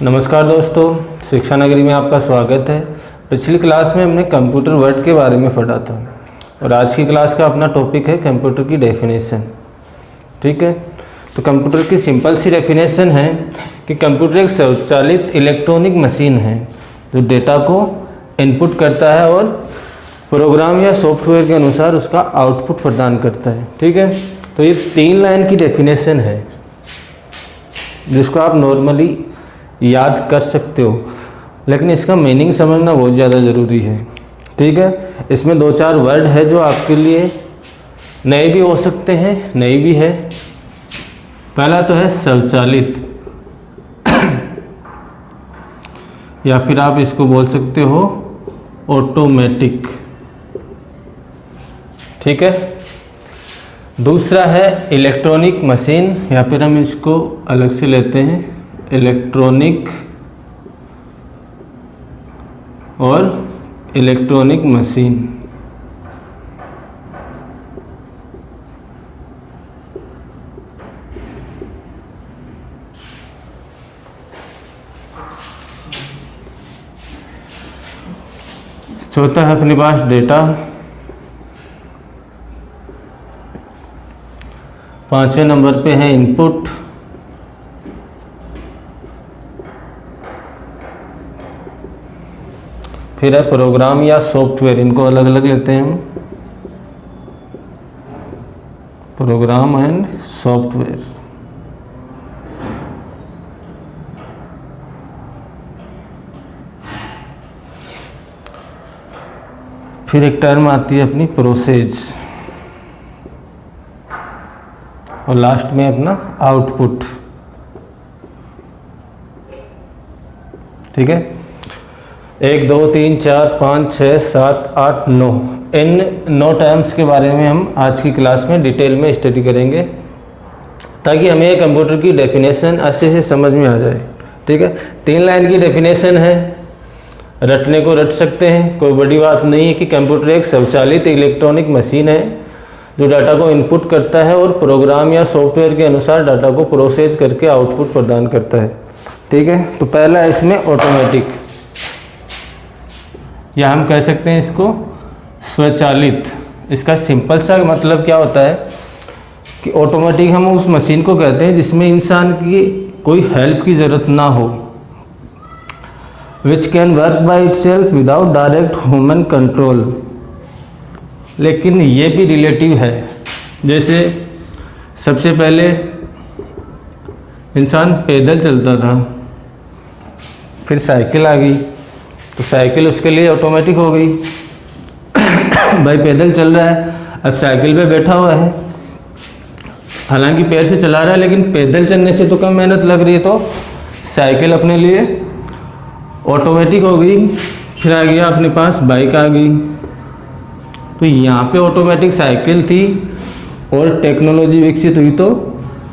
नमस्कार दोस्तों, शिक्षा नगरी में आपका स्वागत है। पिछली क्लास में हमने कंप्यूटर वर्ड के बारे में पढ़ा था और आज की क्लास का अपना टॉपिक है कंप्यूटर की डेफिनेशन। ठीक है, तो कंप्यूटर की सिंपल सी डेफिनेशन है कि कंप्यूटर एक स्वचालित इलेक्ट्रॉनिक मशीन है जो डेटा को इनपुट करता है और प्रोग्राम या सॉफ्टवेयर के अनुसार उसका आउटपुट प्रदान करता है। ठीक है, तो ये 3 लाइन की डेफिनेशन है जिसको आप नॉर्मली याद कर सकते हो, लेकिन इसका मीनिंग समझना बहुत ज़्यादा ज़रूरी है। ठीक है, इसमें 2-4 वर्ड है जो आपके लिए नए भी हो सकते हैं, नई भी है। पहला तो है स्वचालित या फिर आप इसको बोल सकते हो ऑटोमेटिक। ठीक है, दूसरा है इलेक्ट्रॉनिक मशीन या फिर हम इसको अलग से लेते हैं इलेक्ट्रॉनिक और इलेक्ट्रॉनिक मशीन। चौथा है अपने पास डेटा। 5वें नंबर पे है इनपुट। फिर है प्रोग्राम या सॉफ्टवेयर, इनको अलग अलग लेते हैं हम, प्रोग्राम एंड सॉफ्टवेयर। फिर एक टर्म आती है अपनी प्रोसेस और लास्ट में अपना आउटपुट। ठीक है, 1 2 3 4 5 6 7 8 9 इन 9 टर्म्स के बारे में हम आज की क्लास में डिटेल में स्टडी करेंगे ताकि हमें कंप्यूटर की डेफिनेशन अच्छे से समझ में आ जाए। ठीक है, 3 लाइन की डेफिनेशन है, रटने को रट सकते हैं, कोई बड़ी बात नहीं है कि कंप्यूटर एक स्वचालित इलेक्ट्रॉनिक मशीन है जो डाटा को इनपुट करता है और प्रोग्राम या सॉफ्टवेयर के अनुसार डाटा को प्रोसेस करके आउटपुट प्रदान करता है। ठीक है, तो पहला है इसमें ऑटोमेटिक, या हम कह सकते हैं इसको स्वचालित। इसका सिंपल सा मतलब क्या होता है कि ऑटोमेटिक हम उस मशीन को कहते हैं जिसमें इंसान की कोई हेल्प की ज़रूरत ना हो, which can work by itself without direct human control. लेकिन ये भी रिलेटिव है, जैसे सबसे पहले इंसान पैदल चलता था, फिर साइकिल आ गई तो साइकिल उसके लिए ऑटोमेटिक हो गई। भाई पैदल चल रहा है, अब साइकिल पे बैठा हुआ है, हालांकि पैर से चला रहा है लेकिन पैदल चलने से तो कम मेहनत लग रही है, तो साइकिल अपने लिए ऑटोमेटिक हो गई। फिर आ गया अपने पास बाइक आ गई, तो यहाँ पे ऑटोमेटिक साइकिल थी और टेक्नोलॉजी विकसित हुई तो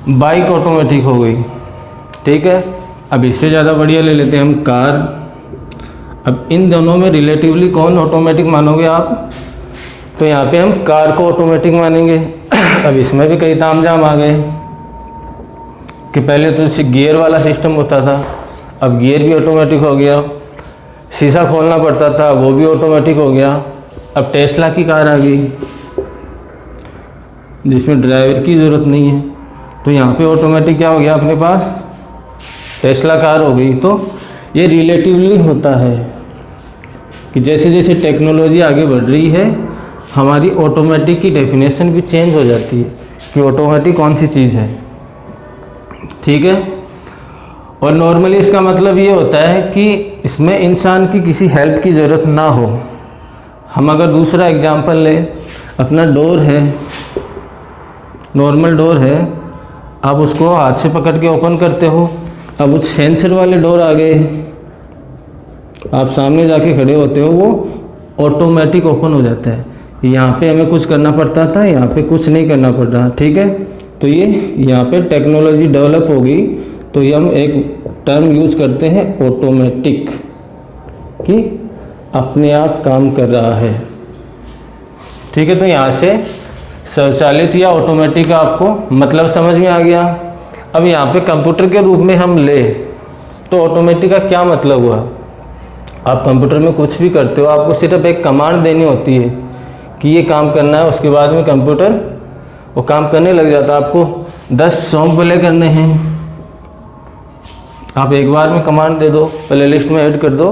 बाइक ऑटोमेटिक हो गई। ठीक है, अब इससे ज़्यादा बढ़िया ले लेते हैं हम कार। अब इन दोनों में रिलेटिवली कौन ऑटोमेटिक मानोगे आप, तो यहाँ पे हम कार को ऑटोमेटिक मानेंगे। अब इसमें भी कई तामझाम आ गए कि पहले तो गियर वाला सिस्टम होता था, अब गियर भी ऑटोमेटिक हो गया, शीशा खोलना पड़ता था वो भी ऑटोमेटिक हो गया। अब टेस्ला की कार आ गई जिसमें ड्राइवर की ज़रूरत नहीं है, तो यहाँ पे ऑटोमेटिक क्या हो गया अपने पास, टेस्ला कार हो गई। तो ये रिलेटिवली होता है कि जैसे जैसे टेक्नोलॉजी आगे बढ़ रही है हमारी ऑटोमेटिक की डेफिनेशन भी चेंज हो जाती है कि ऑटोमेटिक कौन सी चीज़ है। ठीक है, और नॉर्मली इसका मतलब ये होता है कि इसमें इंसान की किसी हेल्प की ज़रूरत ना हो। हम अगर दूसरा एग्जांपल लें, अपना डोर है, नॉर्मल डोर है, आप उसको हाथ से पकड़ के ओपन करते हो, अब उस सेंसर वाले डोर आ गए, आप सामने जाके खड़े होते हो, वो ऑटोमेटिक ओपन हो जाता है। यहाँ पे हमें कुछ करना पड़ता था, यहाँ पे कुछ नहीं करना पड़ रहा। ठीक है, तो ये यहाँ पे टेक्नोलॉजी डेवलप हो गई, तो ये हम एक टर्म यूज करते हैं ऑटोमेटिक, कि अपने आप काम कर रहा है। ठीक है, तो यहाँ से स्वचालित या ऑटोमेटिक का आपको मतलब समझ में आ गया। अब यहाँ पे कंप्यूटर के रूप में हम ले तो ऑटोमेटिक का क्या मतलब हुआ? आप कंप्यूटर में कुछ भी करते हो, आपको सिर्फ एक कमांड देनी होती है कि ये काम करना है, उसके बाद में कंप्यूटर वो काम करने लग जाता है। आपको 10 सॉन्ग प्ले करने हैं, आप एक बार में कमांड दे दो, प्ले लिस्ट में ऐड कर दो,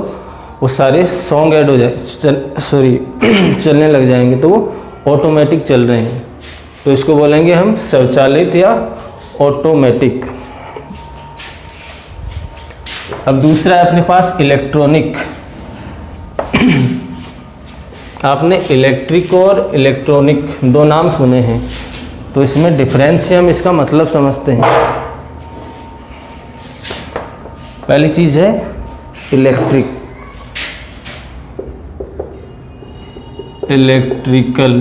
वो सारे सॉन्ग ऐड हो जाए चलने लग जाएंगे, तो वो ऑटोमेटिक चल रहे हैं। तो इसको बोलेंगे हम स्वचालित या ऑटोमेटिक। अब दूसरा है अपने पास इलेक्ट्रॉनिक। आपने इलेक्ट्रिक और इलेक्ट्रॉनिक दो नाम सुने हैं, तो इसमें डिफरेंस से हम इसका मतलब समझते हैं। पहली चीज़ है इलेक्ट्रिक, इलेक्ट्रिकल।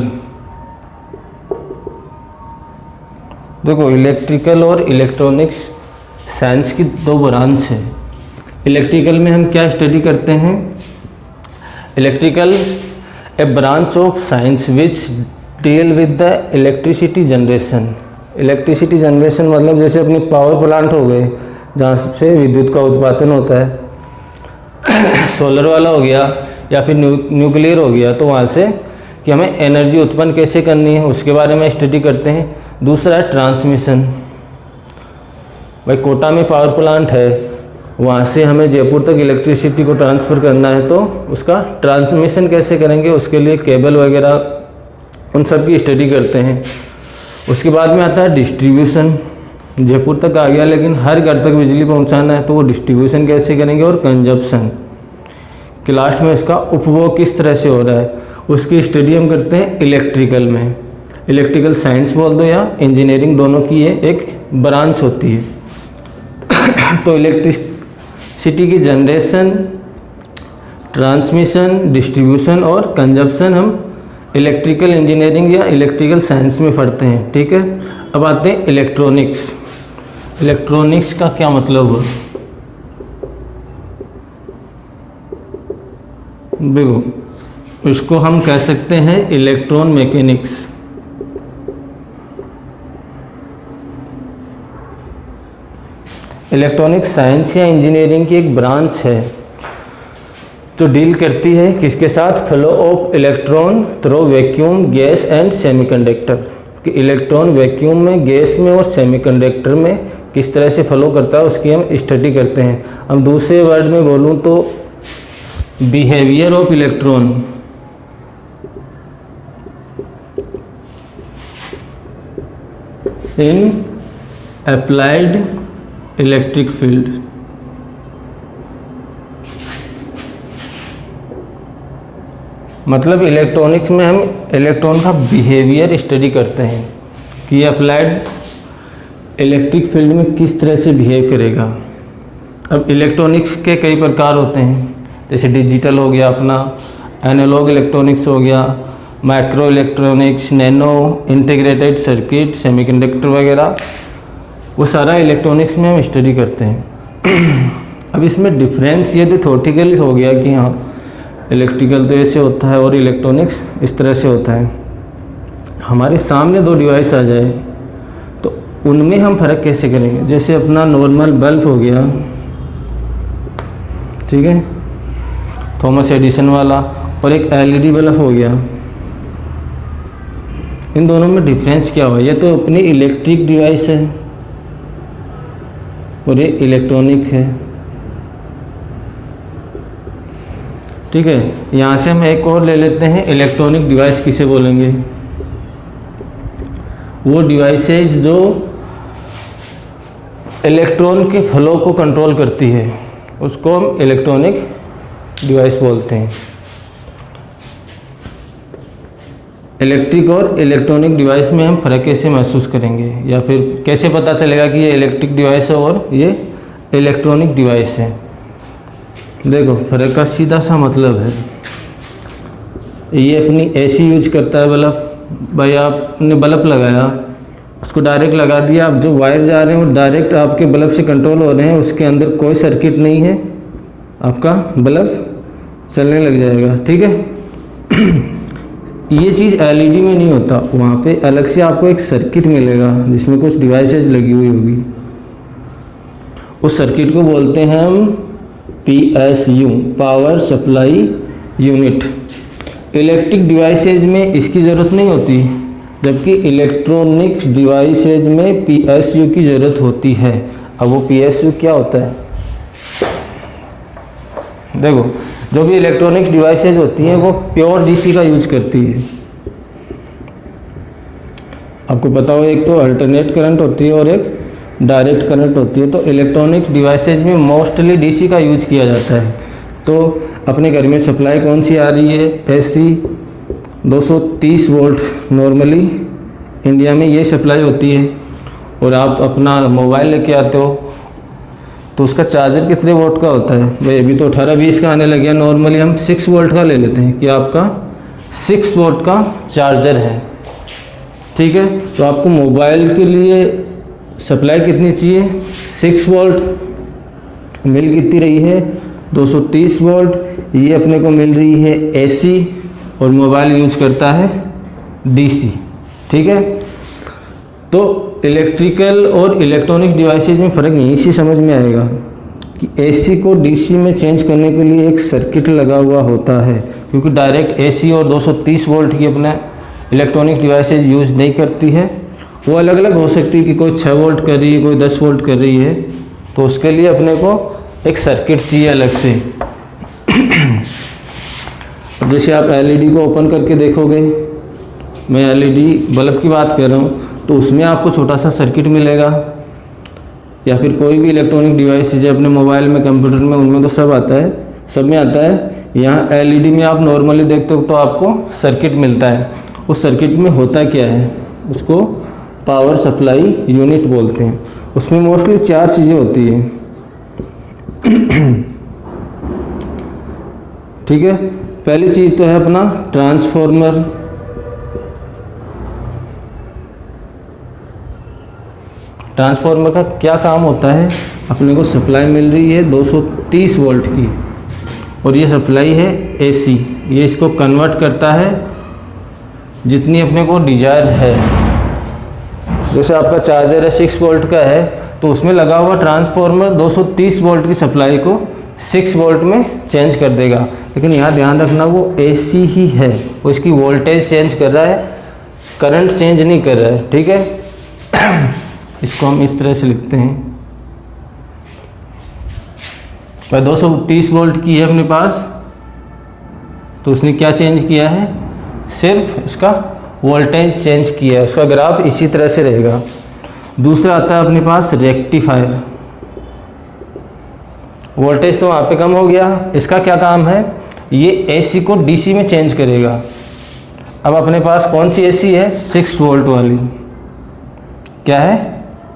देखो, इलेक्ट्रिकल और इलेक्ट्रॉनिक्स साइंस की दो ब्रांच है। इलेक्ट्रिकल में हम क्या स्टडी करते हैं? Electrical A branch of science which deal with the electricity generation. Electricity generation मतलब जैसे अपने पावर प्लांट हो गए जहाँ से विद्युत का उत्पादन होता है, सोलर वाला हो गया या फिर न्यूक्लियर हो गया, तो वहाँ से कि हमें एनर्जी उत्पन्न कैसे करनी है उसके बारे में स्टडी करते हैं। दूसरा है ट्रांसमिशन। भाई कोटा में पावर प्लांट है, वहाँ से हमें जयपुर तक इलेक्ट्रिसिटी को ट्रांसफ़र करना है, तो उसका ट्रांसमिशन कैसे करेंगे, उसके लिए केबल वगैरह उन सब की स्टडी करते हैं। उसके बाद में आता है डिस्ट्रीब्यूशन। जयपुर तक आ गया लेकिन हर घर तक बिजली पहुँचाना है, तो वो डिस्ट्रीब्यूशन कैसे करेंगे। और कंजप्शन कि लास्ट में इसका उपभोग किस तरह से हो रहा है, उसकी स्टडी हम करते हैं इलेक्ट्रिकल में। इलेक्ट्रिकल साइंस बोल दो या इंजीनियरिंग, दोनों की ये एक ब्रांच होती है। तो इलेक्ट्रिसिटी की जनरेशन, ट्रांसमिशन, डिस्ट्रीब्यूशन और कंजप्शन हम इलेक्ट्रिकल इंजीनियरिंग या इलेक्ट्रिकल साइंस में पढ़ते हैं। ठीक है, अब आते हैं इलेक्ट्रॉनिक्स। इलेक्ट्रॉनिक्स का क्या मतलब हुआ? देखो, इसको हम कह सकते हैं इलेक्ट्रॉन मैकेनिक्स। इलेक्ट्रॉनिक साइंस या इंजीनियरिंग की एक ब्रांच है जो डील करती है किसके साथ? Flow of electron through vacuum, gas and semiconductor. कि इलेक्ट्रॉन वैक्यूम में, गैस में और सेमीकंडक्टर में किस तरह से फ्लो करता है उसकी हम स्टडी करते हैं। हम दूसरे वर्ड में बोलूँ तो behaviour of electron in applied electric field. मतलब इलेक्ट्रॉनिक्स में हम इलेक्ट्रॉन का बिहेवियर स्टडी करते हैं कि अप्लाइड इलेक्ट्रिक फील्ड में किस तरह से बिहेव करेगा। अब इलेक्ट्रॉनिक्स के कई प्रकार होते हैं, जैसे डिजिटल हो गया अपना, एनालॉग इलेक्ट्रॉनिक्स हो गया, micro electronics, nano, integrated circuit, semiconductor वगैरह, वो सारा इलेक्ट्रॉनिक्स में हम स्टडी करते हैं। अब इसमें डिफरेंस ये थियोरेटिकल हो गया कि हाँ इलेक्ट्रिकल तो ऐसे होता है और इलेक्ट्रॉनिक्स इस तरह से होता है। हमारे सामने दो डिवाइस आ जाए तो उनमें हम फ़र्क कैसे करेंगे? जैसे अपना नॉर्मल बल्ब हो गया, ठीक है, थॉमस एडिसन वाला, और एक एलईडी बल्ब हो गया। इन दोनों में डिफरेंस क्या हुआ? ये तो अपनी इलेक्ट्रिक डिवाइस है और ये इलेक्ट्रॉनिक है। ठीक है, यहाँ से हम एक और ले लेते हैं। इलेक्ट्रॉनिक डिवाइस किसे बोलेंगे? वो डिवाइसेज जो इलेक्ट्रॉन के फ्लो को कंट्रोल करती है उसको हम इलेक्ट्रॉनिक डिवाइस बोलते हैं। इलेक्ट्रिक और इलेक्ट्रॉनिक डिवाइस में हम फ़र्क कैसे महसूस करेंगे या फिर कैसे पता चलेगा कि ये इलेक्ट्रिक डिवाइस है और ये इलेक्ट्रॉनिक डिवाइस है? देखो, फ़र्क का सीधा सा मतलब है, ये अपनी एसी यूज करता है बल्ब। भाई आपने बल्ब लगाया, उसको डायरेक्ट लगा दिया, अब जो वायर जा रहे हैं वो डायरेक्ट आपके बल्ब से कंट्रोल हो रहे हैं, उसके अंदर कोई सर्किट नहीं है, आपका बल्ब चलने लग जाएगा। ठीक है। ये चीज़ एलईडी में नहीं होता, वहाँ पे अलग से आपको एक सर्किट मिलेगा जिसमें कुछ डिवाइसेज लगी हुई होगी। उस सर्किट को बोलते हैं हम PSU, power supply unit. Electric devices में इसकी ज़रूरत नहीं होती, जबकि इलेक्ट्रॉनिक्स डिवाइसेज में PSU की ज़रूरत होती है। अब वो PSU क्या होता है? देखो, जो भी इलेक्ट्रॉनिक्स डिवाइसेज होती हैं वो प्योर DC का यूज करती है। आपको पता हो, एक तो अल्टरनेट करंट होती है और एक डायरेक्ट करंट होती है। तो इलेक्ट्रॉनिक्स डिवाइसेज में मोस्टली DC का यूज किया जाता है। तो अपने घर में सप्लाई कौन सी आ रही है? AC 230 वोल्ट नॉर्मली इंडिया में ये सप्लाई होती है। और आप अपना मोबाइल लेके आते हो तो उसका चार्जर कितने वोल्ट का होता है? भाई अभी तो 18-20 का आने लग गया। नॉर्मली हम 6 वोल्ट का ले लेते हैं कि आपका 6 वोल्ट का चार्जर है, ठीक है। तो आपको मोबाइल के लिए सप्लाई कितनी चाहिए? 6 वोल्ट। मिल कितनी रही है? 230 वोल्ट। ये अपने को मिल रही है AC और मोबाइल यूज करता है DC, ठीक है। तो इलेक्ट्रिकल और इलेक्ट्रॉनिक डिवाइसेज में फ़र्क यहीं से समझ में आएगा कि AC को DC में चेंज करने के लिए एक सर्किट लगा हुआ होता है, क्योंकि डायरेक्ट AC और 230 वोल्ट की अपना इलेक्ट्रॉनिक डिवाइसेज यूज़ नहीं करती है। वो अलग अलग हो सकती है कि कोई 6 वोल्ट कर रही है, कोई 10 वोल्ट कर रही है। तो उसके लिए अपने को एक सर्किट चाहिए अलग से। अब जैसे आप LED को ओपन करके देखोगे, मैं LED बल्ब की बात कर रहा हूँ, तो उसमें आपको छोटा सा सर्किट मिलेगा। या फिर कोई भी इलेक्ट्रॉनिक डिवाइस है अपने मोबाइल में, कंप्यूटर में, उनमें तो सब आता है, सब में आता है। यहाँ LED में आप नॉर्मली देखते हो तो आपको सर्किट मिलता है। उस सर्किट में होता क्या है? उसको पावर सप्लाई यूनिट बोलते हैं। उसमें मोस्टली 4 चीज़ें होती हैं, ठीक है। पहली चीज़ तो है अपना ट्रांसफॉर्मर। ट्रांसफॉर्मर का क्या काम होता है? अपने को सप्लाई मिल रही है 230 वोल्ट की और ये सप्लाई है AC। ये इसको कन्वर्ट करता है जितनी अपने को डिजायर है। जैसे आपका चार्जर है 6 वोल्ट का है, तो उसमें लगा हुआ ट्रांसफॉर्मर 230 वोल्ट की सप्लाई को 6 वोल्ट में चेंज कर देगा। लेकिन यहाँ ध्यान रखना, वो AC ही है, वो इसकी वोल्टेज चेंज कर रहा है, करंट चेंज नहीं कर रहा है, ठीक है। इसको हम इस तरह से लिखते हैं। भाई 230 वोल्ट की है अपने पास, तो उसने क्या चेंज किया है? सिर्फ इसका वोल्टेज चेंज किया है। उसका ग्राफ इसी तरह से रहेगा। दूसरा आता है अपने पास रेक्टिफायर। वोल्टेज तो वहाँ पे कम हो गया, इसका क्या काम है? ये AC को DC में चेंज करेगा। अब अपने पास कौन सी AC है? 6 वोल्ट वाली। क्या है?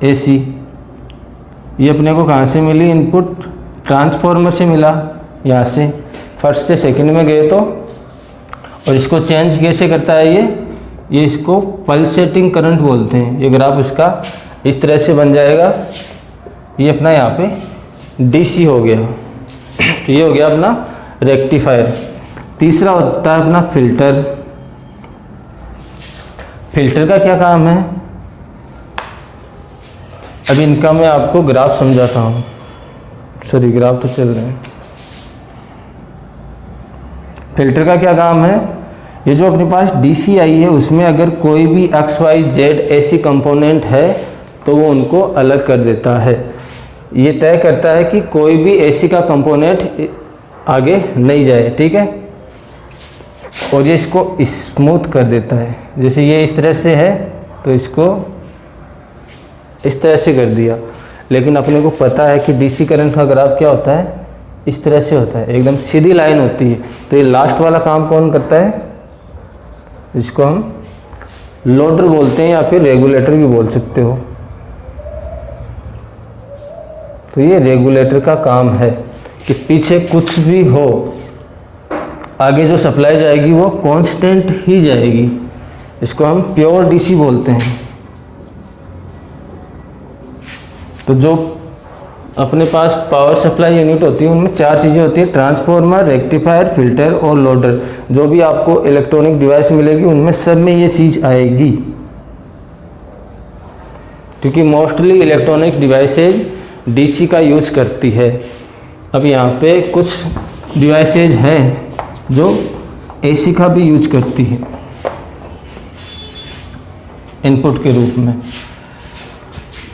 AC। ये अपने को कहाँ से मिली? इनपुट ट्रांसफॉर्मर से मिला, यहाँ से फर्स्ट से सेकंड में गए तो। और इसको चेंज कैसे करता है ये इसको पल्सेटिंग करंट बोलते हैं। ये ग्राफ इसका इस तरह से बन जाएगा। ये अपना यहाँ पे DC हो गया। तो ये हो गया अपना रेक्टिफायर। तीसरा होता है अपना फिल्टर। फिल्टर का क्या काम है? अब इनका मैं आपको ग्राफ समझाता हूँ। सॉरी, ग्राफ तो चल रहे हैं। फिल्टर का क्या काम है? ये जो अपने पास DC आई है, उसमें अगर कोई भी XYZ ऐसी कंपोनेंट है तो वो उनको अलग कर देता है। ये तय करता है कि कोई भी AC का कंपोनेंट आगे नहीं जाए, ठीक है। और ये इसको स्मूथ कर देता है। जैसे ये इस तरह से है तो इसको इस तरह से कर दिया। लेकिन अपने को पता है कि DC करंट का ग्राफ क्या होता है? इस तरह से होता है, एकदम सीधी लाइन होती है। तो ये लास्ट वाला काम कौन करता है? जिसको हम लोडर बोलते हैं या फिर रेगुलेटर भी बोल सकते हो। तो ये रेगुलेटर का काम है कि पीछे कुछ भी हो, आगे जो सप्लाई जाएगी वो कांस्टेंट ही जाएगी। इसको हम प्योर DC बोलते हैं। तो जो अपने पास पावर सप्लाई यूनिट होती है उनमें 4 चीज़ें होती है: ट्रांसफॉर्मर, रेक्टिफायर, फिल्टर और लोडर। जो भी आपको इलेक्ट्रॉनिक डिवाइस मिलेगी उनमें सब में ये चीज़ आएगी, क्योंकि मोस्टली इलेक्ट्रॉनिक्स डिवाइसेज डीसी का यूज करती है। अब यहाँ पे कुछ डिवाइसेज हैं जो एसी का भी यूज करती है इनपुट के रूप में।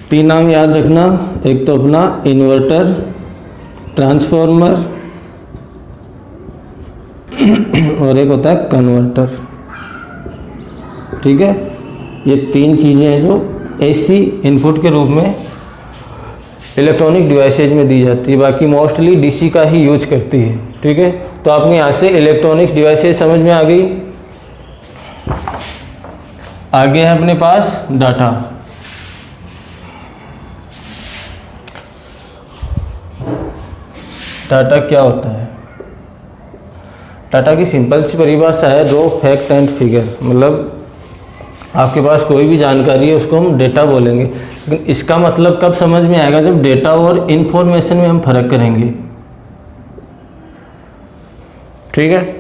3 नाम याद रखना, एक तो अपना इन्वर्टर, ट्रांसफार्मर और एक होता है कन्वर्टर। ठीक है, ये 3 चीज़ें हैं जो एसी इनपुट के रूप में इलेक्ट्रॉनिक डिवाइसेज में दी जाती है, बाकी मोस्टली डीसी का ही यूज करती है। ठीक है, तो आपने यहाँ से इलेक्ट्रॉनिक्स डिवाइसेज समझ में आ गई। आगे है अपने पास डाटा। डाटा क्या होता है? डाटा की सिंपल सी परिभाषा है रो, फैक्ट एंड फिगर। मतलब आपके पास कोई भी जानकारी है उसको हम डेटा बोलेंगे, लेकिन इसका मतलब कब समझ में आएगा? जब डेटा और इन्फॉर्मेशन में हम फर्क करेंगे। ठीक है,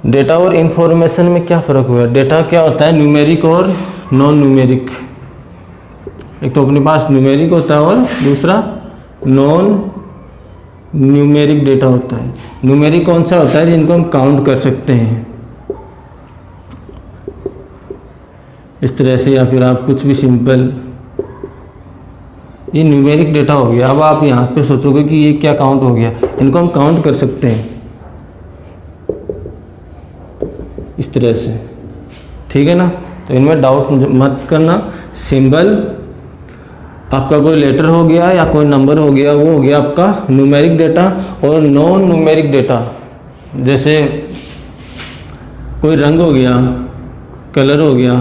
डेटा और इन्फॉर्मेशन में क्या फ़र्क हुआ? डेटा क्या होता है? न्यूमेरिक और नॉन न्यूमेरिक। एक तो अपने पास न्यूमेरिक होता है और दूसरा नॉन न्यूमेरिक डेटा होता है। न्यूमेरिक कौन सा होता है? जिनको हम काउंट कर सकते हैं इस तरह से, या फिर आप कुछ भी सिंपल, ये न्यूमेरिक डेटा हो गया। अब आप यहाँ पे सोचोगे कि ये क्या काउंट हो गया? इनको हम काउंट कर सकते हैं इस तरह से। ठीक है ना, तो इनमें डाउट मत करना। सिंबल आपका कोई लेटर हो गया या कोई नंबर हो गया, वो हो गया आपका न्यूमेरिक डेटा। और नॉन न्यूमेरिक डेटा जैसे कोई रंग हो गया, कलर हो गया,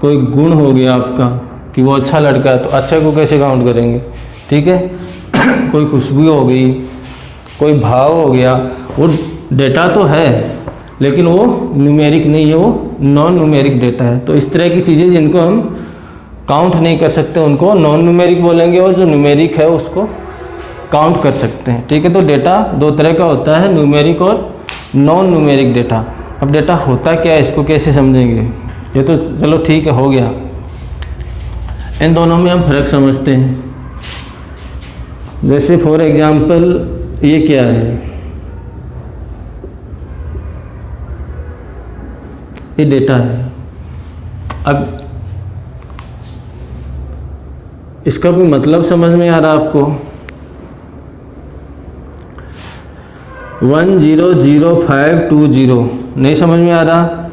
कोई गुण हो गया आपका कि वो अच्छा लड़का है, तो अच्छे को कैसे काउंट करेंगे? ठीक है कोई खुशबू हो गई, कोई भाव हो गया, वो डेटा तो है लेकिन वो न्यूमेरिक नहीं है, वो नॉन न्यूमेरिक डेटा है। तो इस तरह की चीज़ें जिनको हम काउंट नहीं कर सकते उनको नॉन न्यूमेरिक बोलेंगे, और जो न्यूमेरिक है उसको काउंट कर सकते हैं। ठीक है, तो डेटा 2 तरह का होता है, न्यूमेरिक और नॉन न्यूमेरिक डेटा। अब डेटा होता क्या है, इसको कैसे समझेंगे? ये तो चलो ठीक है, हो गया। इन दोनों में हम फर्क समझते हैं। जैसे फॉर एग्जांपल ये क्या है? ये डेटा है। अब इसका कोई मतलब समझ में आ रहा आपको? 100520 नहीं समझ में आ रहा,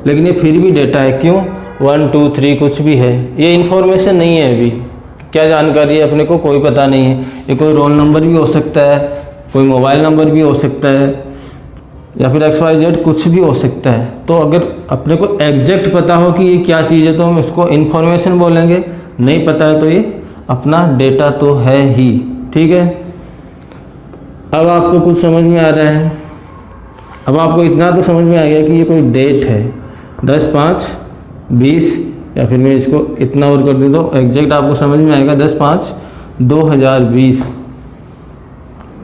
लेकिन ये फिर भी डेटा है। क्यों? 1 2 3 कुछ भी है, ये इन्फॉर्मेशन नहीं है। अभी क्या जानकारी है अपने को कोई पता नहीं है। ये कोई रोल नंबर भी हो सकता है, कोई मोबाइल नंबर भी हो सकता है, या फिर XYZ कुछ भी हो सकता है। तो अगर अपने को एग्जैक्ट पता हो कि ये क्या चीज़ है तो हम इसको इन्फॉर्मेशन बोलेंगे, नहीं पता है तो ये अपना डेटा तो है ही। ठीक है, अब आपको कुछ समझ में आ रहा है। अब आपको इतना तो समझ में आ गया कि ये कोई डेट है 10/5/20, या फिर मैं इसको इतना और कर दूँ तो एग्जैक्ट आपको समझ में आएगा 10/5/2020।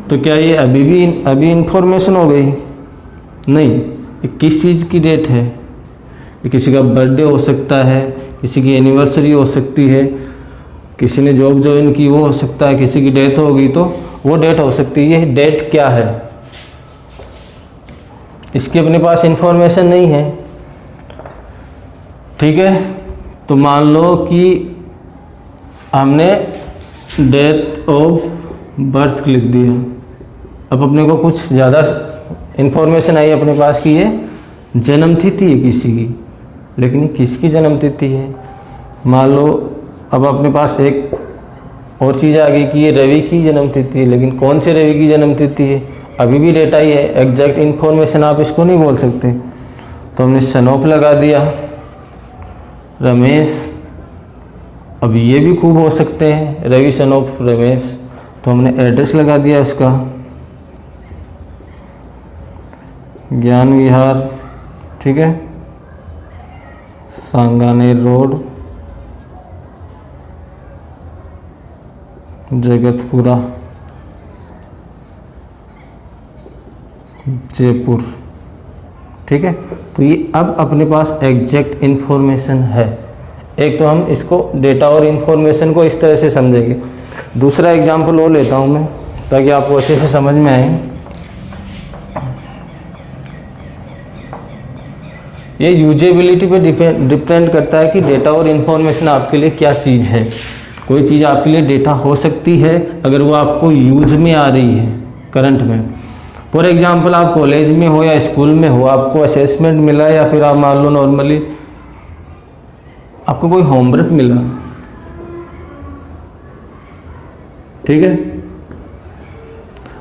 तो क्या ये अभी इन्फॉर्मेशन हो गई? नहीं, ये किस चीज़ की डेट है? ये किसी का बर्थडे हो सकता है, किसी की एनिवर्सरी हो सकती है, किसी ने जॉब ज्वाइन की वो हो सकता है, किसी की डेथ हो गई तो वो डेट हो सकती है। ये डेट क्या है? इसकी अपने पास इंफॉर्मेशन नहीं है। ठीक है, तो मान लो कि हमने डेट ऑफ बर्थ लिख दिया। अब अपने को कुछ ज़्यादा इन्फॉर्मेशन आई अपने पास कि ये जन्म तिथि है किसी की, लेकिन किसकी जन्म तिथि है? मान लो अब अपने पास एक और चीज़ आ गई कि ये रवि की जन्म तिथि है, लेकिन कौन से रवि की जन्म तिथि है? अभी भी डेटा ही है, एग्जैक्ट इन्फॉर्मेशन आप इसको नहीं बोल सकते। तो हमने सन ऑफ लगा दिया, रमेश। अब ये भी खूब हो सकते हैं, रवि सन ऑफ रमेश। तो हमने एड्रेस लगा दिया इसका, ज्ञान विहार। ठीक है, सांगानेर रोड, जगतपुरा, जयपुर। ठीक है, तो ये अब अपने पास एग्जैक्ट इन्फॉर्मेशन है। एक तो हम इसको डेटा और इन्फॉर्मेशन को इस तरह से समझेंगे। दूसरा एग्जाम्पल और लेता हूँ मैं, ताकि आपको अच्छे से समझ में आए। ये यूजेबिलिटी पे डिपेंड करता है कि डेटा और इन्फॉर्मेशन आपके लिए क्या चीज़ है। कोई चीज़ आपके लिए डेटा हो सकती है अगर वो आपको यूज में आ रही है करंट में। फॉर एग्जांपल आप कॉलेज में हो या स्कूल में हो, आपको असेसमेंट मिला या फिर आप मान लो नॉर्मली आपको कोई होमवर्क मिला, ठीक है।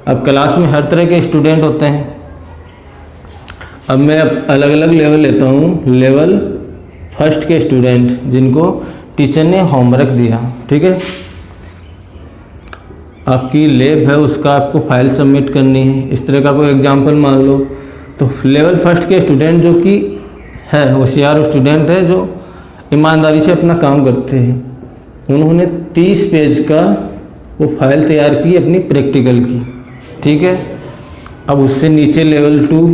अब क्लास में हर तरह के स्टूडेंट होते हैं। अब मैं अलग अलग लेवल लेता हूँ। लेवल फर्स्ट के स्टूडेंट जिनको टीचर ने होमवर्क दिया, ठीक है। आपकी लैब है, उसका आपको फाइल सबमिट करनी है, इस तरह का कोई एग्जांपल मान लो। तो लेवल फर्स्ट के स्टूडेंट जो कि है होशियार स्टूडेंट है, जो ईमानदारी से अपना काम करते हैं, उन्होंने 30 पेज का वो फाइल तैयार की अपनी प्रैक्टिकल की, ठीक है। अब उससे नीचे लेवल 2,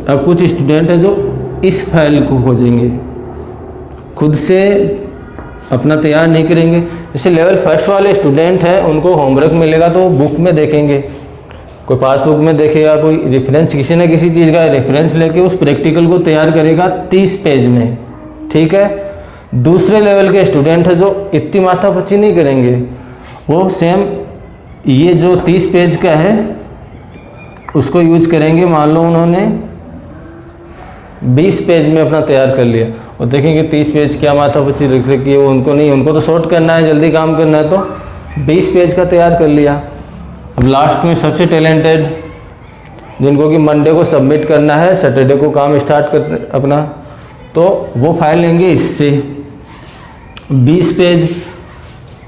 अब कुछ स्टूडेंट है जो इस फाइल को खोजेंगे, खुद से अपना तैयार नहीं करेंगे। जैसे लेवल फर्स्ट वाले स्टूडेंट हैं, उनको होमवर्क मिलेगा तो बुक में देखेंगे, कोई पासबुक में देखेगा, कोई रेफरेंस, किसी न किसी चीज़ का रेफरेंस लेके उस प्रैक्टिकल को तैयार करेगा 30 पेज में, ठीक है। दूसरे लेवल के स्टूडेंट है जो इतनी माथापच्ची नहीं करेंगे, वो सेम ये जो 30 पेज का है उसको यूज करेंगे। मान लो उन्होंने 20 पेज में अपना तैयार कर लिया और देखेंगे 30 पेज क्या माथापच्ची रख रखी है, वो उनको नहीं, उनको तो शॉर्ट करना है, जल्दी काम करना है, तो 20 पेज का तैयार कर लिया। अब लास्ट में सबसे टैलेंटेड जिनको कि मंडे को सबमिट करना है, सैटरडे को काम स्टार्ट कर अपना, तो वो फाइल लेंगे इससे 20 पेज,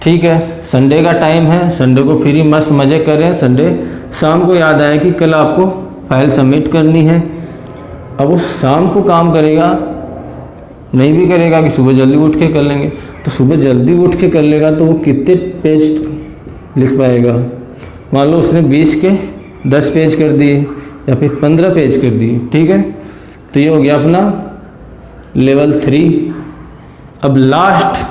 ठीक है। संडे का टाइम है, संडे को फ्री मस्त मज़े कर रहे हैं, संडे शाम को याद आया कि कल आपको फाइल सबमिट करनी है। अब वो शाम को काम करेगा, नहीं भी करेगा कि सुबह जल्दी उठ के कर लेंगे, तो सुबह जल्दी उठ के कर लेगा तो वो कितने पेज लिख पाएगा। मान लो उसने 20 के 10 पेज कर दिए या फिर 15 पेज कर दिए, ठीक है। तो ये हो गया अपना लेवल 3। अब लास्ट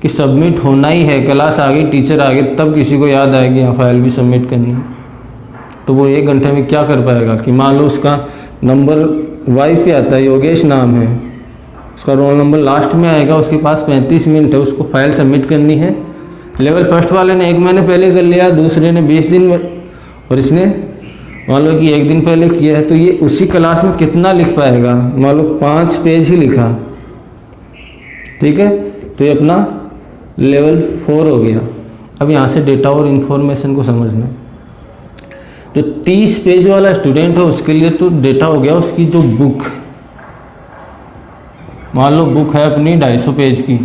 कि सबमिट होना ही है, क्लास आ गई, टीचर आ गए, तब किसी को याद आएगी हाँ फाइल भी सबमिट करनी है, तो वो 1 घंटे में क्या कर पाएगा कि मान लो उसका नंबर वाई पे आता है, योगेश नाम है, उसका रोल नंबर लास्ट में आएगा, उसके पास 35 मिनट है, उसको फाइल सबमिट करनी है। लेवल फर्स्ट वाले ने 1 महीने पहले कर लिया, दूसरे ने 20 दिन में, और इसने मान लो कि 1 दिन पहले किया है, तो ये उसी क्लास में कितना लिख पाएगा, मान लो 5 पेज ही लिखा, ठीक है। तो ये अपना लेवल 4 हो गया। अब यहाँ से डेटा और इन्फॉर्मेशन को समझना, जो 30 पेज वाला स्टूडेंट है उसके लिए तो डेटा हो गया उसकी जो बुक, मान लो बुक है अपनी 250 पेज की,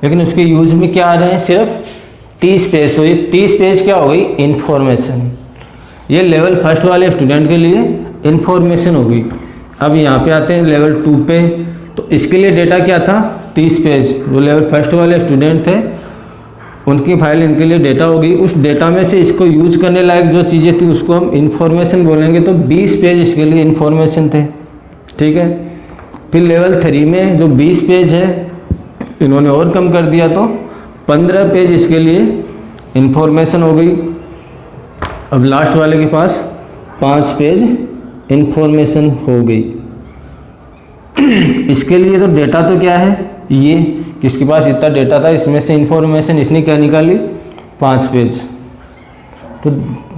लेकिन उसके यूज में क्या आ रहे हैं, सिर्फ 30 पेज। तो ये 30 पेज क्या हो गई, इन्फॉर्मेशन। ये लेवल फर्स्ट वाले स्टूडेंट के लिए इन्फॉर्मेशन हो गई। अब यहाँ पे आते हैं लेवल 2 पे, तो इसके लिए डेटा क्या था, 30 पेज। जो लेवल फर्स्ट वाले स्टूडेंट थे उनकी फाइल इनके लिए डेटा हो गई। उस डेटा में से इसको यूज करने लायक जो चीज़ें थी उसको हम इन्फॉर्मेशन बोलेंगे, तो 20 पेज इसके लिए इन्फॉर्मेशन थे, ठीक है। फिर लेवल 3 में जो 20 पेज है इन्होंने और कम कर दिया, तो 15 पेज इसके लिए इन्फॉर्मेशन हो गई। अब लास्ट वाले के पास 5 पेज इन्फॉर्मेशन हो गई। इसके लिए तो डेटा तो क्या है, ये किसके पास इतना डेटा था, इसमें से इन्फॉर्मेशन इसने क्या निकाली, 5 पेज। तो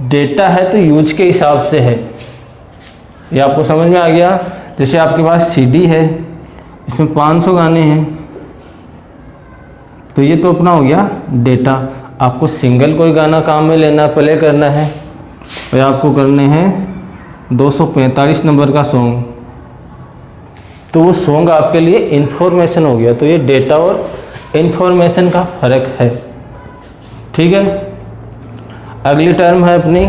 डेटा है तो यूज के हिसाब से है, ये आपको समझ में आ गया। जैसे आपके पास सीडी है, इसमें 500 गाने हैं, तो ये तो अपना हो गया डेटा। आपको सिंगल कोई गाना काम में लेना, प्ले करना है, और आपको करने हैं 245 नंबर का सॉन्ग, तो वो सॉन्ग आपके लिए इन्फॉर्मेशन हो गया। तो ये डेटा और इन्फॉर्मेशन का फर्क है, ठीक है। अगली टर्म है अपनी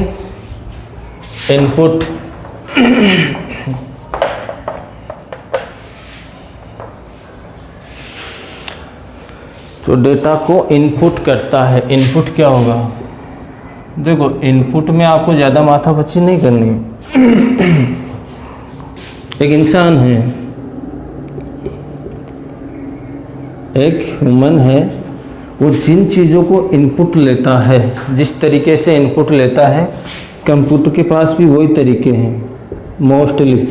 इनपुट। जो डेटा को इनपुट करता है, इनपुट क्या होगा, देखो इनपुट में आपको ज़्यादा माथापच्ची नहीं करनी। एक इंसान है, एक ह्यूमन है, वो जिन चीज़ों को इनपुट लेता है, जिस तरीके से इनपुट लेता है, कंप्यूटर के पास भी वही तरीके हैं मोस्टली।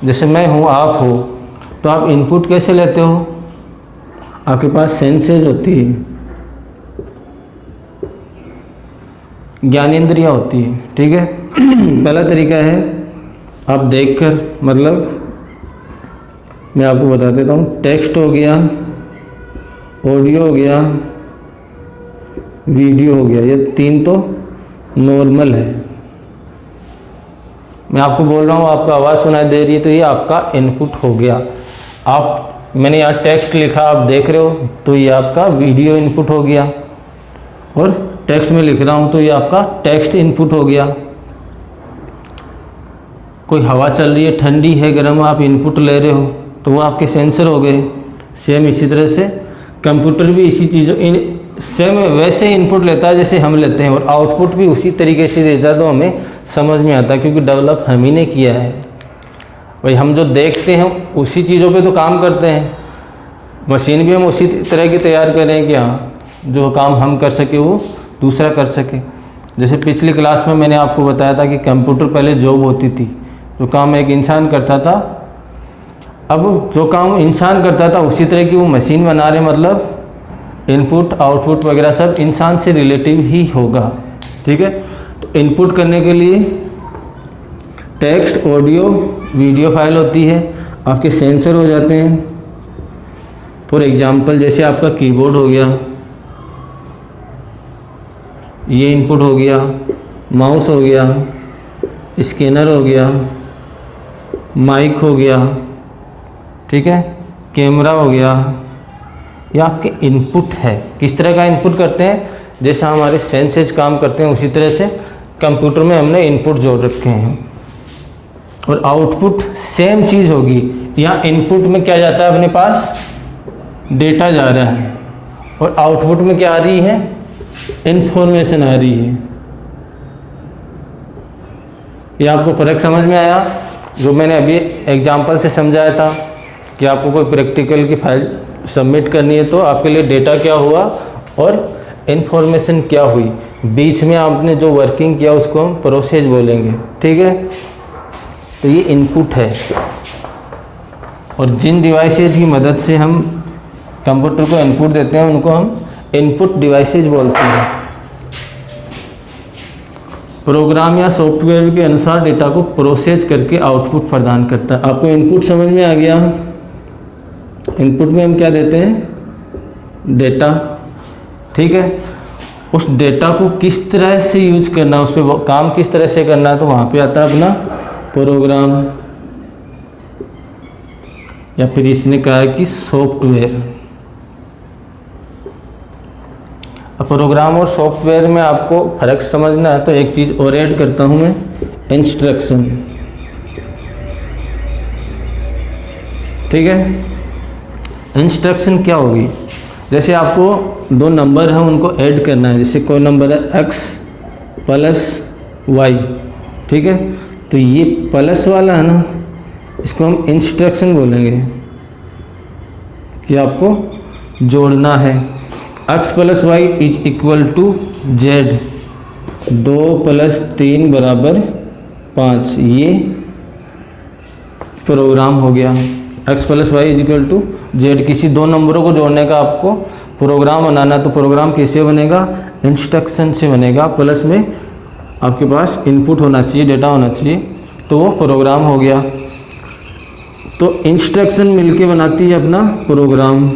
जैसे मैं हूँ, आप हो, तो आप इनपुट कैसे लेते हो? आपके पास सेंसेस होती है, ज्ञानेंद्रियाँ होती है, ठीक है। पहला तरीका है आप देखकर, मतलब मैं आपको बता देता हूँ, टेक्स्ट हो गया, ऑडियो हो गया, वीडियो हो गया, ये 3 तो नॉर्मल है। मैं आपको बोल रहा हूँ, आपको आवाज़ सुनाई दे रही है, तो ये आपका इनपुट हो गया। मैंने यहाँ टेक्स्ट लिखा, आप देख रहे हो, तो ये आपका वीडियो इनपुट हो गया। और टेक्स्ट में लिख रहा हूँ, तो ये आपका टेक्स्ट इनपुट हो गया। कोई हवा चल रही है, ठंडी है, गर्म, आप इनपुट ले रहे हो, तो वो आपके सेंसर हो गए। सेम इसी तरह से कंप्यूटर भी इसी चीज़ों सेम वैसे इनपुट लेता है जैसे हम लेते हैं, और आउटपुट भी उसी तरीके से देता है, तो हमें समझ में आता है, क्योंकि डेवलप हम ही ने किया है। भाई हम जो देखते हैं उसी चीज़ों पे तो काम करते हैं, मशीन भी हम उसी तरह की तैयार करें कि हाँ, जो काम हम कर सके वो दूसरा कर सके। जैसे पिछली क्लास में मैंने आपको बताया था कि कंप्यूटर पहले जॉब होती थी, जो काम एक इंसान करता था, अब जो काम इंसान करता था उसी तरह की वो मशीन बना रहे, मतलब इनपुट आउटपुट वगैरह सब इंसान से रिलेटिव ही होगा, ठीक है। तो इनपुट करने के लिए टेक्स्ट, ऑडियो, वीडियो फाइल होती है, आपके सेंसर हो जाते हैं। फॉर एग्जांपल जैसे आपका कीबोर्ड हो गया, ये इनपुट हो गया, माउस हो गया, स्कैनर हो गया, माइक हो गया, ठीक है, कैमरा हो गया, ये आपके इनपुट है। किस तरह का इनपुट करते हैं? जैसा हमारे सेंसेस काम करते हैं उसी तरह से कंप्यूटर में हमने इनपुट जोड़ रखे हैं। और आउटपुट सेम चीज़ होगी। यहाँ इनपुट में क्या जाता है, अपने पास डेटा जा रहा है, और आउटपुट में क्या आ रही है, इंफॉर्मेशन आ रही है। ये आपको फर्क समझ में आया? जो मैंने अभी एग्जांपल से समझाया था कि आपको कोई प्रैक्टिकल की फाइल सबमिट करनी है, तो आपके लिए डेटा क्या हुआ और इन्फॉर्मेशन क्या हुई, बीच में आपने जो वर्किंग किया उसको हम प्रोसेस बोलेंगे, ठीक है। तो ये इनपुट है, और जिन डिवाइसेज की मदद से हम कंप्यूटर को इनपुट देते हैं उनको हम इनपुट डिवाइसेज बोलते हैं। प्रोग्राम या सॉफ्टवेयर के अनुसार डेटा को प्रोसेस करके आउटपुट प्रदान करता है। आपको इनपुट समझ में आ गया? इनपुट में हम क्या देते हैं, डेटा, ठीक है। उस डेटा को किस तरह से यूज करना है, उस पर काम किस तरह से करना है, तो वहाँ पे आता है अपना प्रोग्राम, या फिर इसने कहा है कि सॉफ्टवेयर। अब प्रोग्राम और सॉफ्टवेयर में आपको फर्क समझना है, तो एक चीज़ और ऐड करता हूँ मैं, इंस्ट्रक्शन, ठीक है। इंस्ट्रक्शन क्या होगी? जैसे आपको 2 नंबर हैं, उनको ऐड करना है। जैसे कोई नंबर है x + y, ठीक है, तो ये प्लस वाला है ना, इसको हम इंस्ट्रक्शन बोलेंगे कि आपको जोड़ना है। x + y = z, 2 + 3 = 5, ये प्रोग्राम हो गया। x + y = z, किसी 2 नंबरों को जोड़ने का आपको प्रोग्राम बनाना, तो प्रोग्राम कैसे बनेगा, इंस्ट्रक्शन से बनेगा। प्लस में आपके पास इनपुट होना चाहिए, डेटा होना चाहिए, तो वो प्रोग्राम हो गया। तो इंस्ट्रक्शन मिलके बनाती है अपना प्रोग्राम,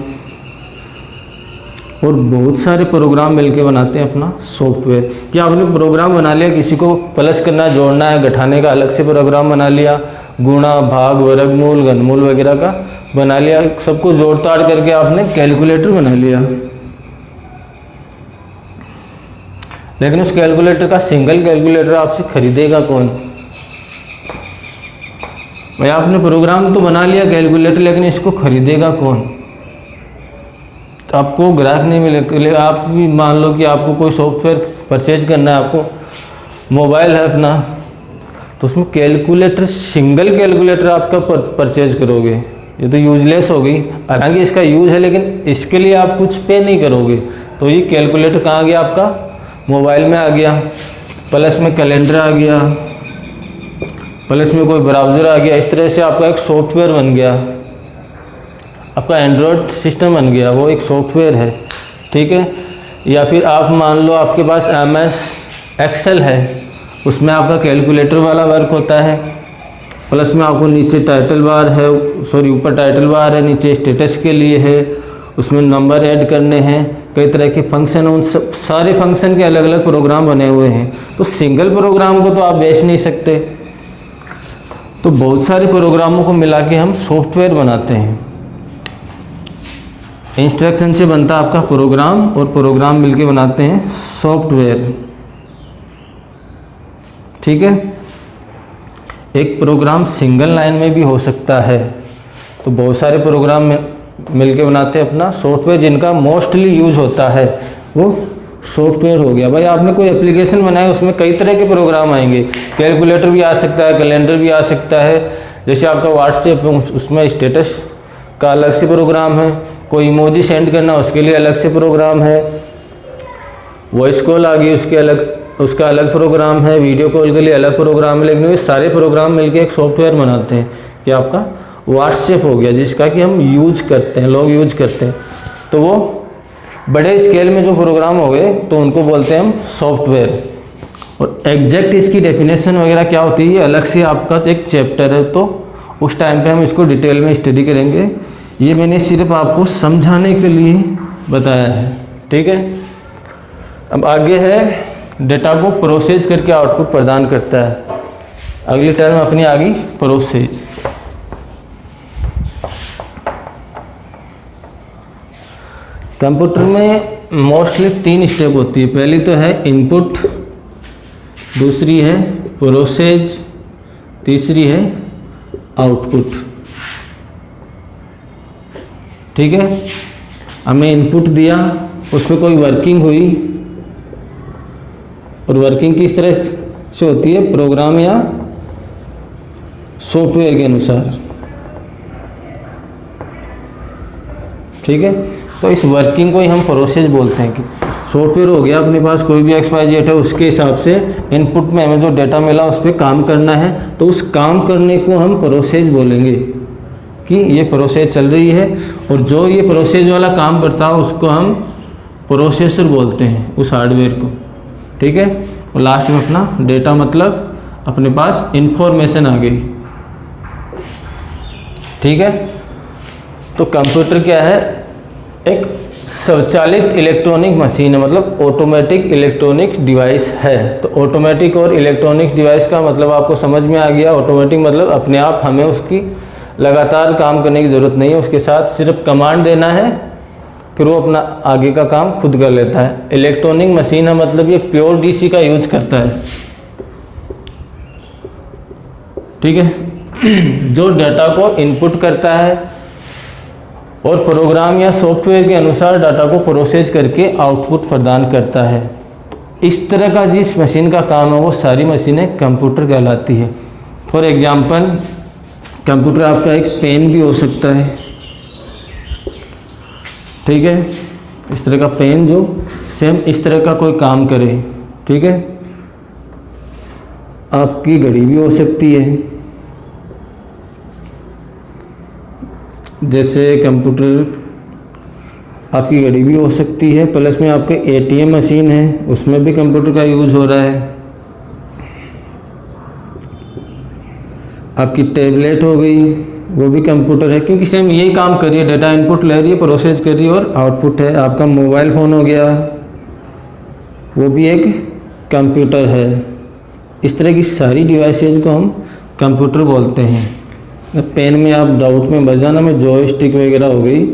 और बहुत सारे प्रोग्राम मिलके बनाते हैं अपना सॉफ्टवेयर। क्या आपने प्रोग्राम बना लिया, किसी को प्लस करना, जोड़ना है, घटाने का अलग से प्रोग्राम बना लिया, गुणा, भाग, वर्गमूल, घनमूल वगैरह का बना लिया, सबको जोड़ ताड़ करके आपने कैलकुलेटर बना लिया। लेकिन उस कैलकुलेटर का सिंगल कैलकुलेटर आपसे खरीदेगा कौन? भाई आपने प्रोग्राम तो बना लिया कैलकुलेटर, लेकिन इसको खरीदेगा कौन? तो आपको ग्राहक नहीं मिलेगा। आप भी मान लो कि आपको कोई सॉफ्टवेयर परचेज करना है, आपको मोबाइल है अपना, तो उसमें कैलकुलेटर, सिंगल कैलकुलेटर आपका परचेज करोगे, ये तो यूजलेस हो गई, हालांकि इसका यूज़ है लेकिन इसके लिए आप कुछ पे नहीं करोगे। तो ये कैलकुलेटर कहाँ आ गया आपका, मोबाइल में आ गया, प्लस में कैलेंडर आ गया, प्लस में कोई ब्राउज़र आ गया। इस तरह से आपका एक सॉफ्टवेयर बन गया, आपका एंड्रॉयड सिस्टम बन गया, वो एक सॉफ्टवेयर है, ठीक है। या फिर आप मान लो आपके पास MS एक्सेल है, उसमें आपका कैलकुलेटर वाला वर्क होता है, प्लस में आपको नीचे टाइटल बार है, सॉरी ऊपर टाइटल बार है, नीचे स्टेटस के लिए है, उसमें नंबर ऐड करने हैं, कई तरह के फंक्शन, उन सब सारे फंक्शन के अलग अलग प्रोग्राम बने हुए हैं। तो सिंगल प्रोग्राम को तो आप बेच नहीं सकते, तो बहुत सारे प्रोग्रामों को मिला के हम सॉफ्टवेयर बनाते हैं। इंस्ट्रक्शन से बनता है आपका प्रोग्राम और प्रोग्राम मिलके बनाते हैं सॉफ्टवेयर, ठीक है। एक प्रोग्राम सिंगल लाइन में भी हो सकता है, तो बहुत सारे प्रोग्राम मिलके बनाते हैं अपना सॉफ्टवेयर, जिनका मोस्टली यूज़ होता है वो सॉफ्टवेयर हो गया। भाई आपने कोई एप्लीकेशन बनाया, उसमें कई तरह के प्रोग्राम आएंगे, कैलकुलेटर भी आ सकता है, कैलेंडर भी आ सकता है, जैसे आपका व्हाट्सएप उसमें स्टेटस का अलग से प्रोग्राम है, कोई इमोजी सेंड करना उसके लिए अलग से प्रोग्राम है, वॉइस कॉल आ गई उसका अलग प्रोग्राम है, वीडियो कॉल के लिए अलग प्रोग्राम है, लेकिन ये सारे प्रोग्राम मिलके एक सॉफ्टवेयर बनाते हैं कि आपका व्हाट्सएप हो गया, जिसका कि हम यूज करते हैं, लोग यूज करते हैं। तो वो बड़े स्केल में जो प्रोग्राम हो गए तो उनको बोलते हैं हम सॉफ्टवेयर। और एग्जैक्ट इसकी डेफिनेशन वगैरह क्या होती है, अलग से आपका एक चैप्टर है, तो उस टाइम पे हम इसको डिटेल में स्टडी करेंगे। ये मैंने सिर्फ आपको समझाने के लिए बताया है, ठीक है। अब आगे है, डेटा को प्रोसेस करके आउटपुट प्रदान करता है। अगली टर्म अपनी आ गई प्रोसेस। कंप्यूटर में मोस्टली 3 स्टेप होती है। पहली तो है इनपुट, दूसरी है प्रोसेस, तीसरी है आउटपुट, ठीक है। हमने इनपुट दिया, उस पर कोई वर्किंग हुई, और वर्किंग किस तरह से होती है, प्रोग्राम या सॉफ्टवेयर के अनुसार, ठीक है। तो इस वर्किंग को ही हम प्रोसेस बोलते हैं कि सॉफ्टवेयर हो गया अपने पास, कोई भी XYZ है, उसके हिसाब से इनपुट में हमें जो डेटा मिला उस पर काम करना है, तो उस काम करने को हम प्रोसेस बोलेंगे कि ये प्रोसेस चल रही है। और जो ये प्रोसेस वाला काम करता है उसको हम प्रोसेसर बोलते हैं, उस हार्डवेयर को, ठीक है। और लास्ट में अपना डेटा, मतलब अपने पास इंफॉर्मेशन आ गई, ठीक है। तो कंप्यूटर क्या है, एक स्वचालित इलेक्ट्रॉनिक मशीन है, मतलब ऑटोमेटिक इलेक्ट्रॉनिक डिवाइस है। तो ऑटोमेटिक और इलेक्ट्रॉनिक डिवाइस का मतलब आपको समझ में आ गया। ऑटोमेटिक मतलब अपने आप, हमें उसकी लगातार काम करने की ज़रूरत नहीं है, उसके साथ सिर्फ कमांड देना है, फिर वो अपना आगे का काम खुद कर लेता है। इलेक्ट्रॉनिक मशीन है मतलब ये प्योर DC का यूज करता है, ठीक है। जो डाटा को इनपुट करता है और प्रोग्राम या सॉफ्टवेयर के अनुसार डाटा को प्रोसेस करके आउटपुट प्रदान करता है। इस तरह का जिस मशीन का काम है वो सारी मशीनें कंप्यूटर कहलाती है। फॉर एग्जांपल, कंप्यूटर आपका एक पेन भी हो सकता है, ठीक है, इस तरह का पेन जो सेम इस तरह का कोई काम करे, ठीक है। आपकी घड़ी भी हो सकती है, जैसे कंप्यूटर आपकी घड़ी भी हो सकती है, प्लस में आपके ATM मशीन है, उसमें भी कंप्यूटर का यूज़ हो रहा है। आपकी टैबलेट हो गई, वो भी कंप्यूटर है, क्योंकि सेम यही काम कर रही है, डेटा इनपुट ले रही है, प्रोसेस कर रही है और आउटपुट है। आपका मोबाइल फ़ोन हो गया, वो भी एक कंप्यूटर है। इस तरह की सारी डिवाइसेज को हम कंप्यूटर बोलते हैं। पेन में आप डाउट में बजाना में जॉयस्टिक वगैरह हो गई,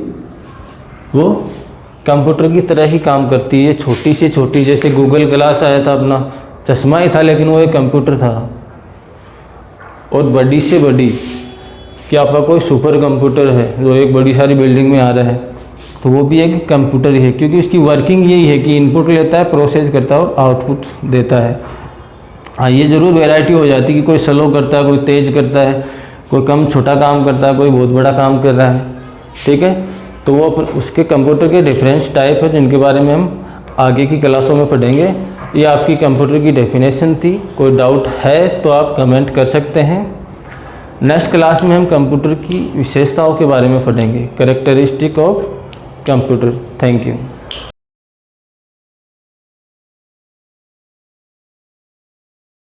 वो कंप्यूटर की तरह ही काम करती है। छोटी से छोटी, जैसे गूगल ग्लास आया था, अपना चश्मा ही था लेकिन वो एक कंप्यूटर था। और बड़ी से बड़ी कि आपका कोई सुपर कंप्यूटर है जो एक बड़ी सारी बिल्डिंग में आ रहा है, तो वो भी एक कंप्यूटर ही है, क्योंकि उसकी वर्किंग यही है कि इनपुट लेता है, प्रोसेस करता है और आउटपुट देता है। हाँ, ये ज़रूर वैरायटी हो जाती है कि कोई स्लो करता है, कोई तेज़ करता है, कोई कम छोटा काम करता है, कोई बहुत बड़ा काम कर रहा है, ठीक है। तो वो उसके कंप्यूटर के डिफरेंस टाइप है जिनके बारे में हम आगे की क्लासों में पढ़ेंगे। ये आपकी कंप्यूटर की डेफिनेशन थी, कोई डाउट है तो आप कमेंट कर सकते हैं। नेक्स्ट क्लास में हम कंप्यूटर की विशेषताओं के बारे में पढ़ेंगे, characteristic of computer. Thank you.